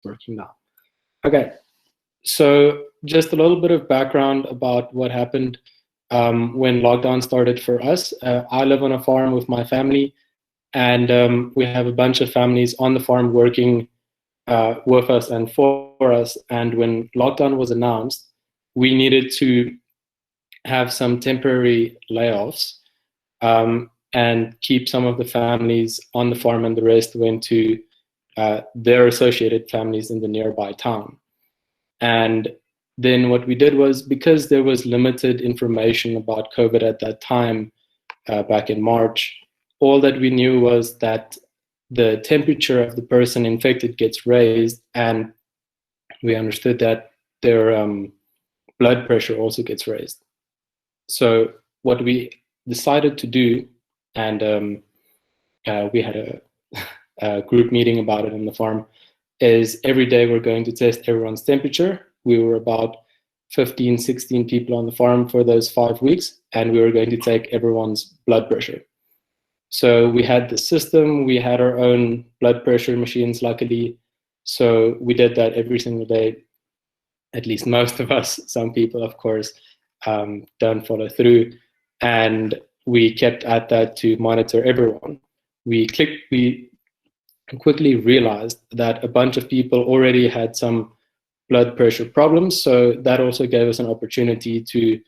working now. Okay, so just a little bit of background about what happened when lockdown started for us. I live on a farm with my family, and we have a bunch of families on the farm working with us and for us. And when lockdown was announced, we needed to have some temporary layoffs and keep some of the families on the farm, and the rest went to their associated families in the nearby town. And then what we did was, because there was limited information about COVID at that time, back in March, all that we knew was that the temperature of the person infected gets raised, and we understood that their blood pressure also gets raised. So what we decided to do, and we had a group meeting about it on the farm, is every day we're going to test everyone's temperature. We were about 15, 16 people on the farm for those 5 weeks, and we were going to take everyone's blood pressure. So we had the system, we had our own blood pressure machines, luckily. So we did that every single day, at least most of us. Some people, of course, don't follow through. And we kept at that to monitor everyone. We quickly realized that a bunch of people already had some blood pressure problems. So that also gave us an opportunity to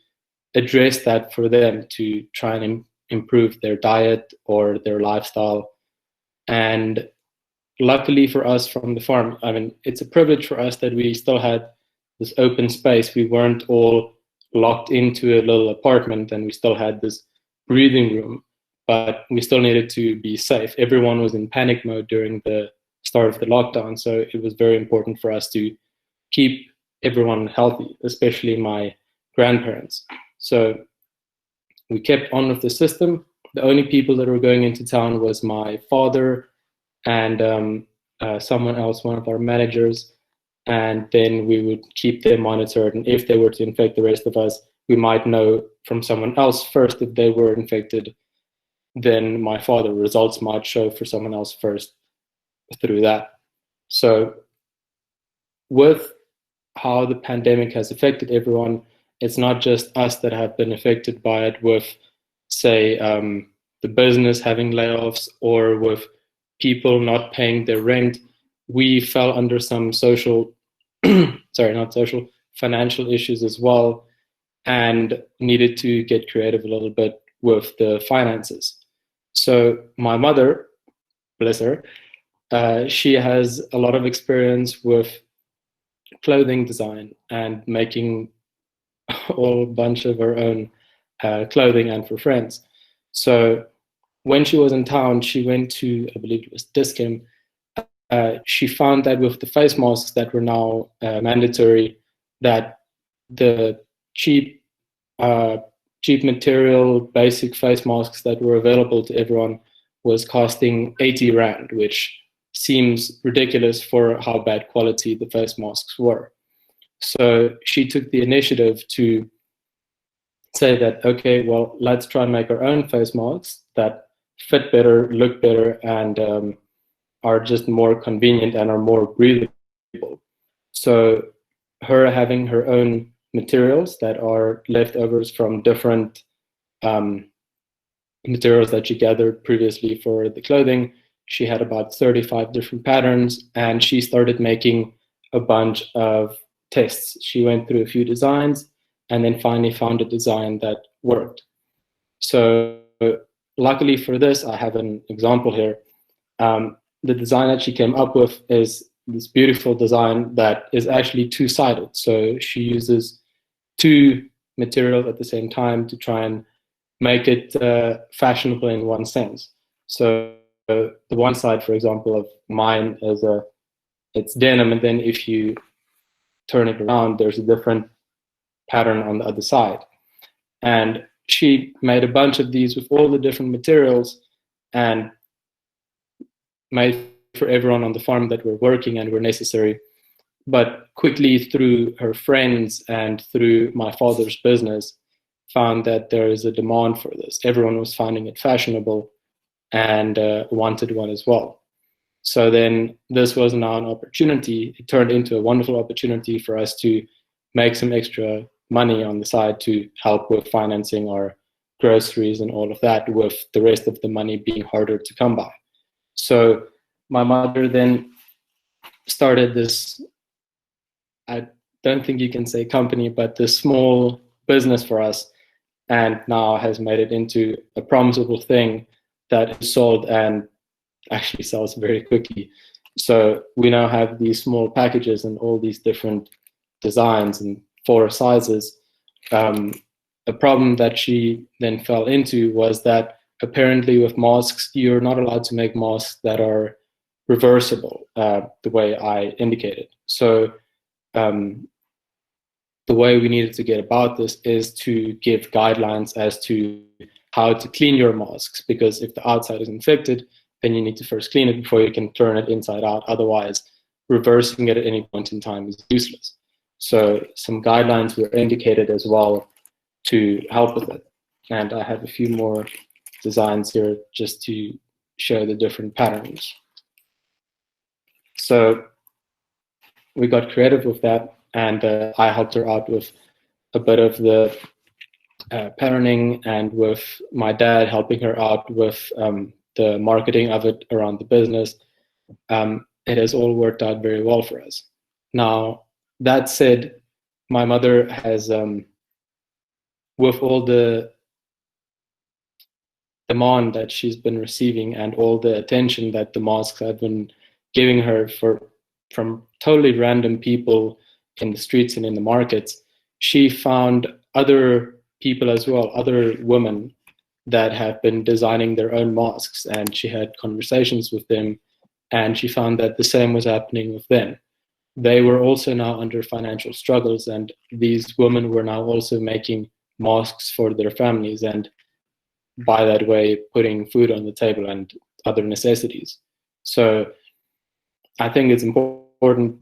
address that for them, to try and improve their diet or their lifestyle. And luckily for us from the farm, I mean, it's a privilege for us that we still had this open space. We weren't all locked into a little apartment, and we still had this breathing room, but we still needed to be safe. Everyone was in panic mode during the start of the lockdown, so it was very important for us to keep everyone healthy, especially my grandparents. So we kept on with the system. The only people that were going into town was my father and someone else, one of our managers, and then we would keep them monitored. And if they were to infect the rest of us, we might know from someone else first if they were infected. Then my father results might show for someone else first through that. So with how the pandemic has affected everyone, it's not just us that have been affected by it, with, say, the business having layoffs or with people not paying their rent. We fell under some financial issues as well, and needed to get creative a little bit with the finances. So my mother, bless her, she has a lot of experience with clothing design and making a whole bunch of her own clothing and for friends. So when she was in town, she went to, I believe it was Discount. She found that with the face masks that were now mandatory, that the cheap material basic face masks that were available to everyone was costing 80 Rand, which seems ridiculous for how bad quality the face masks were. So she took the initiative to say that, okay, well, let's try and make our own face masks that fit better, look better, and are just more convenient and are more breathable. So her having her own materials that are leftovers from different materials that she gathered previously for the clothing, she had about 35 different patterns, and she started making a bunch of tests. She went through a few designs and then finally found a design that worked. So luckily for this, I have an example here. The design that she came up with is this beautiful design that is actually two-sided. So she uses two materials at the same time to try and make it fashionable in one sense. So the one side, for example, of mine is it's denim, and then if you turn it around, there's a different pattern on the other side. And she made a bunch of these with all the different materials and made for everyone on the farm that were working and were necessary. But quickly, through her friends and through my father's business, found that there is a demand for this. Everyone was finding it fashionable and wanted one as well. So then this was now an opportunity. It turned into a wonderful opportunity for us to make some extra money on the side to help with financing our groceries and all of that, with the rest of the money being harder to come by. So my mother then started this, I don't think you can say company, but this small business for us, and now has made it into a profitable thing that is sold and actually sells very quickly. So we now have these small packages and all these different designs and 4 sizes. A problem that she then fell into was that apparently with masks, you're not allowed to make masks that are reversible, the way I indicated. So the way we needed to get about this is to give guidelines as to how to clean your masks, because if the outside is infected, then you need to first clean it before you can turn it inside out. Otherwise, reversing it at any point in time is useless. So some guidelines were indicated as well to help with it. And I have a few more designs here just to show the different patterns. So we got creative with that, and I helped her out with a bit of the patterning, and with my dad helping her out with the marketing of it around the business. It has all worked out very well for us. Now, that said, my mother has, with all the demand that she's been receiving and all the attention that the masks have been giving her from totally random people in the streets and in the markets, she found other people as well, other women that have been designing their own masks, and she had conversations with them, and she found that the same was happening with them. They were also now under financial struggles, and these women were now also making masks for their families, and by that way putting food on the table and other necessities. So I think it's important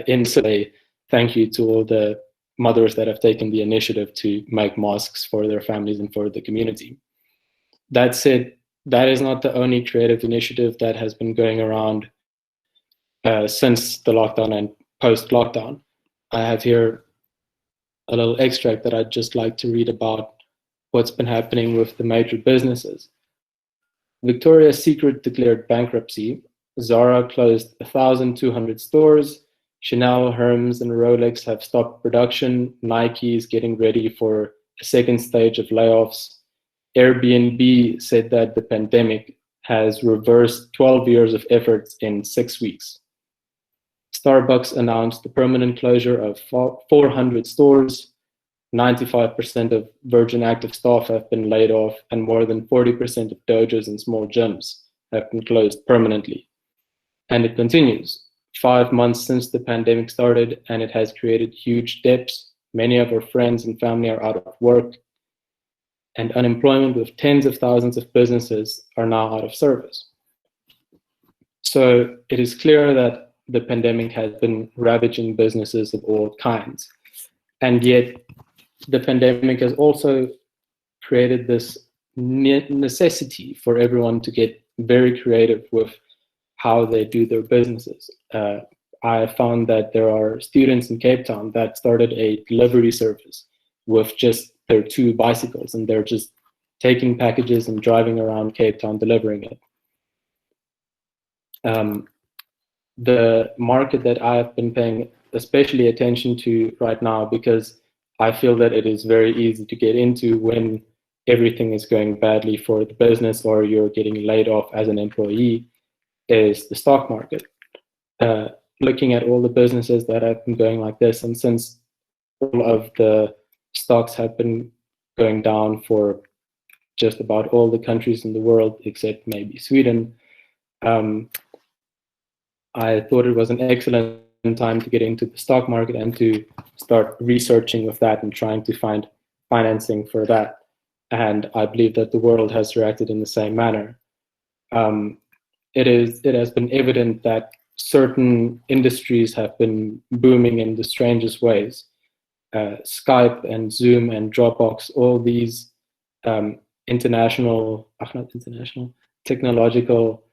in say thank you to all the mothers that have taken the initiative to make masks for their families and for the community. That said, that is not the only creative initiative that has been going around since the lockdown and post-lockdown. I have here a little extract that I'd just like to read about what's been happening with the major businesses. Victoria's Secret declared bankruptcy. Zara closed 1,200 stores. Chanel, Hermes, and Rolex have stopped production. Nike is getting ready for a second stage of layoffs. Airbnb said that the pandemic has reversed 12 years of efforts in 6 weeks. Starbucks announced the permanent closure of 400 stores. 95% of Virgin Active staff have been laid off, and more than 40% of dojos and small gyms have been closed permanently. And it continues. 5 months since the pandemic started, and it has created huge debts. Many of our friends and family are out of work, and unemployment with tens of thousands of businesses are now out of service. So it is clear that the pandemic has been ravaging businesses of all kinds. And yet the pandemic has also created this necessity for everyone to get very creative with how they do their businesses. I found that there are students in Cape Town that started a delivery service with just their 2 bicycles, and they're just taking packages and driving around Cape Town delivering it. The market that I've been paying especially attention to right now, because I feel that it is very easy to get into when everything is going badly for the business or you're getting laid off as an employee, is the stock market. Looking at all the businesses that have been going like this, and since all of the stocks have been going down for just about all the countries in the world except maybe Sweden, I thought it was an excellent time to get into the stock market and to start researching with that and trying to find financing for that. And I believe that the world has reacted in the same manner. It has been evident that certain industries have been booming in the strangest ways. Skype and Zoom and Dropbox, all these technological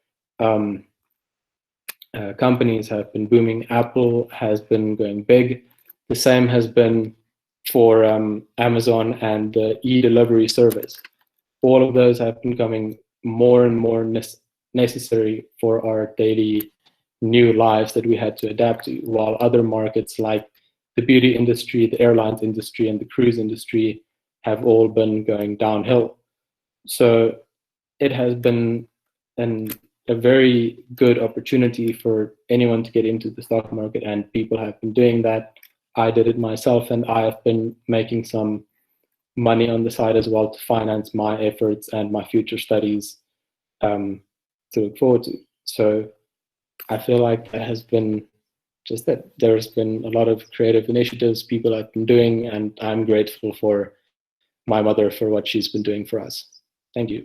companies have been booming. Apple has been going big. The same has been for Amazon and the e-delivery service. All of those have been becoming more and more necessary for our daily new lives that we had to adapt to, while other markets like the beauty industry, the airlines industry, and the cruise industry have all been going downhill. So it has been a very good opportunity for anyone to get into the stock market, and people have been doing that. I did it myself, and I have been making some money on the side as well to finance my efforts and my future studies to look forward to. So I feel like that has been just that. There's been a lot of creative initiatives people have been doing, and I'm grateful for my mother for what she's been doing for us. Thank you.